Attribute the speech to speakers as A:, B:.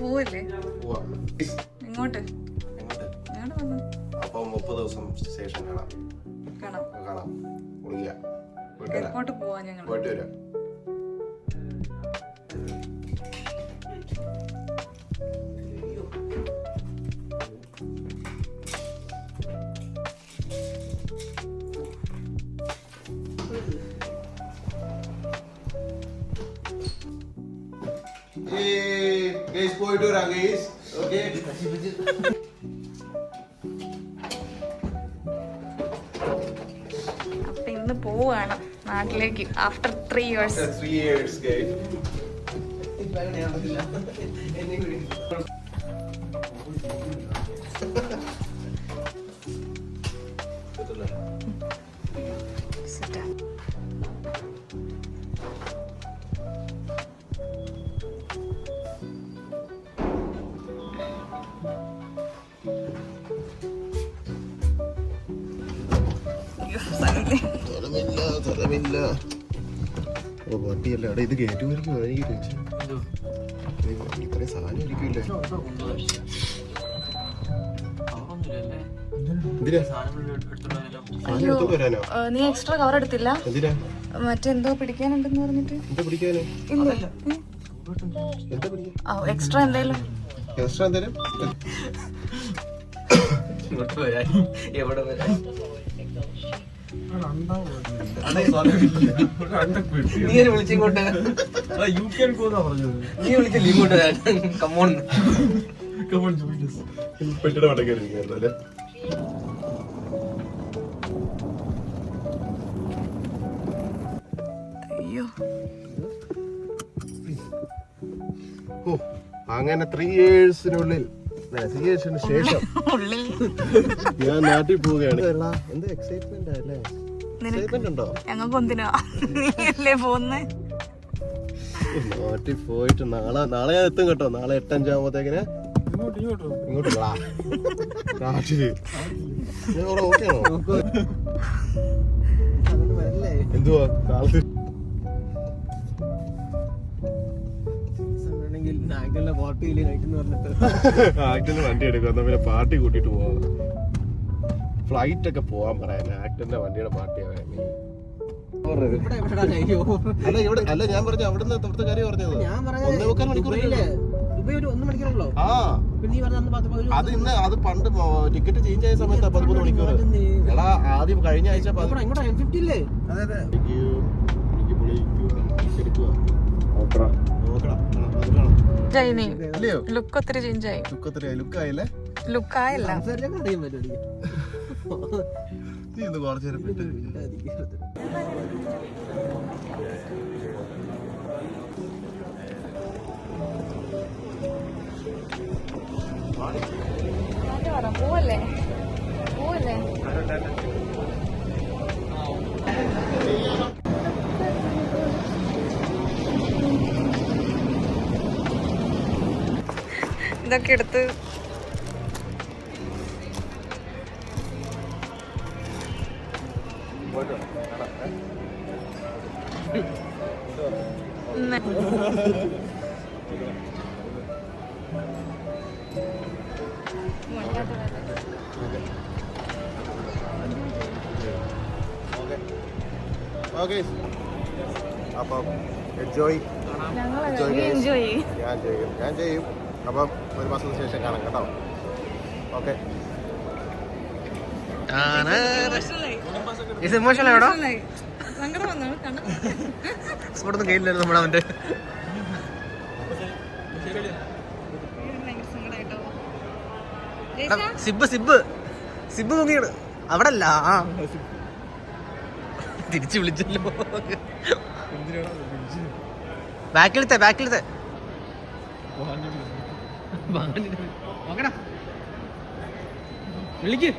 A: പോവല്ലേ ഇങ്ങോട്ട്
B: അപ്പൊ 30 ദിവസം ശേഷം കാണാം.
A: എയർപോർട്ട് പോവാ ഞങ്ങൾ.
B: പോയിട്ട് വരാം. പോയിട്ട് വരാം ഗൈസ്. ഓക്കേ,
A: അപ്പൊ ഇന്ന് പോവാണ് നാട്ടിലേക്ക് ആഫ്റ്റർ 3 years.
B: 3 years guys. സ്ഥലമില്ല. ഓ വണ്ടിയല്ല അവിടെ ഇത് കയറ്റുമായിരിക്കും. എനിക്ക് ടെൻഷൻ. ഇത്രയും സാധനം ഇരിക്കില്ലേ?
A: നീ എക്സ്ട്രാ കവർ എടുത്തില്ല?
B: എന്തിനാ?
A: മറ്റെന്തോ പിടിക്കാനുണ്ടെന്ന് പറഞ്ഞിട്ട്.
B: എന്താ പിടിക്കാന്?
A: എക്സ്ട്രാ എന്തേലും
C: എവിടെ വരാൻ നീ വിളിച്ചിങ്ങോട്ട് നീ വിളിച്ചില്ല ഇങ്ങോട്ട് കമ്മോൺ
B: പെട്ടിയുടെ വടക്ക് കയറിയിരിക്കുന്നു അല്ലേ?
A: അയ്യോ
B: ഓ അങ്ങനെ 3 yearsനുള്ളിൽ 3 yearsന് ശേഷം ഞാൻ നാട്ടിൽ പോവുകയാണ്. എന്താ എക്സൈറ്റ്മെന്റ് അല്ലേ? എക്സൈറ്റ്മെന്റ് ഉണ്ടോ?
A: ഞങ്ങൾക്ക് എന്തിനാ നീയല്ലേ പോന്നേ?
B: നാട്ടിൽ പോയിട്ട് നാളെ ഞാൻ എത്തും കേട്ടോ. നാളെ 8:05 ആകുമ്പോഴത്തേക്കിന് ഇങ്ങോട്ട് നാട്ടില് ഓക്കെയാണോ? എന്തുവാ കാലത്ത് ആക്ടറിന്റെ വണ്ടി എടുക്കും. എന്നാ പിന്നെ പാർട്ടി കൂട്ടിട്ട് പോവാം. ഫ്ലൈറ്റ് ഒക്കെ പോവാൻ പറയാൻ ആക്ടറിന്റെ വണ്ടിയുടെ പാർട്ടിയാണ്. അല്ല ഞാൻ പറഞ്ഞു അവിടുന്ന് അവിടുത്തെ കാര്യം പറഞ്ഞത്. 1.25 മണിക്കൂർ. ആ അത് ഇന്ന് അത് പണ്ട് ടിക്കറ്റ് ചേഞ്ച് ആയ സമയത്ത് 13 മണിക്കൂർ. എടാ ആദ്യം കഴിഞ്ഞ ആഴ്ച
A: ലുക്ക് ഒത്തിരി ചേഞ്ച് ആയി.
B: ലുക്കായില്ലേ?
A: ലുക്കായല്ല
B: നീ ഇന്ന് കുറച്ചു നേരം വിട്ട്
A: പോവല്ലേ പോവല്ലേ? ഇതൊക്കെ എടുത്ത്
B: അപ്പം എൻജോയ്. ഞാൻ ചെയ്യും. അപ്പം 1 മാസത്തിന് ശേഷം കാണാം കേട്ടോ. ഓക്കെ.
C: സ്പോട്ടൊന്നും കയ്യില്ലായിരുന്നു നമ്മുടെ അവന്റെ. സിബ് നോക്കിയാണ് അവിടെ അല്ല. തിരിച്ചു വിളിച്ചല്ലോ. ബാക്കിലത്തെ വിളിക്ക്.